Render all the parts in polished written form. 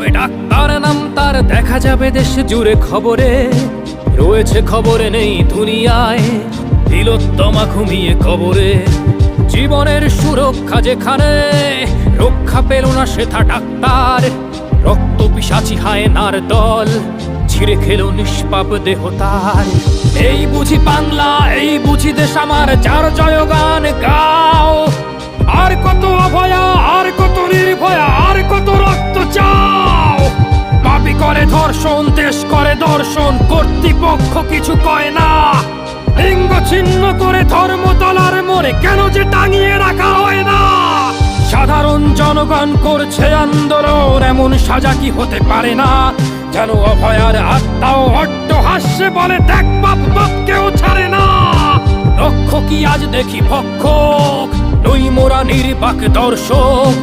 হবে ডাক্তার নাম তার, দেখা যাবে দেশ জুড়ে খবরে, রয়েছে খবরে নেই দুনিয়ায়, তিলোত্তমা ঘুমিয়ে কবরে। জীবনের সুরক্ষা যেখানে, রক্ষা পেল না সেথা ডাক্তার, রক্ত পিশাচি হায়নার দল ছিঁড়ে খেলো নিষ্পাপ দেহ তার। এই বুঝি বাংলা, এই বুঝি দেশ আমার, যার জয়গান গাও। আর কত অভয়া, আর কত নির্ভয়া, আর কত রক্ত চাও। পাপী করে ধর্ষণ, দেশ করে দর্শন, কর্তৃপক্ষ কিছু কয় না। লিঙ্গ ছিন্ন করে ধর্মতলার মোড়ে কেন যে টাঙিয়ে রাখা হয় না। সাধারণ জনগণ করছে আন্দোলন, এমন সাজা কি হতে পারে না। যেন অভয়ার আত্মাও অট্টহাস্যে বলে, দেখ বাপ বাপকেও ছাড়ে না। লক্ষ্য কি আজ দেখি ভক্ষক, নই মোরা নির্বাক দর্শক।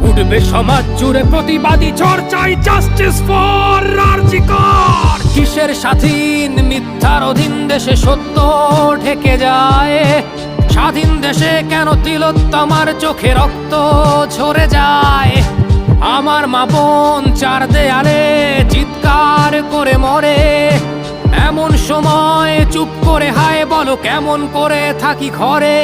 উঠবে সমাজ জুড়ে প্রতিবাদী ঝড়, চাই জাস্টিস ফর আর.জি. কর। কিসের স্বাধীন, মিথ্যার অধীন দেশে সত্য ঢেকে যায়। স্বাধীন দেশে কেন তিলোত্তমার চোখে রক্ত ঝরে যায়। আমার মা বোন চার দেয়ালে চিৎকার করে মরে, এমন সময় চুপ করে হায় বলো কেমন করে থাকি ঘরে।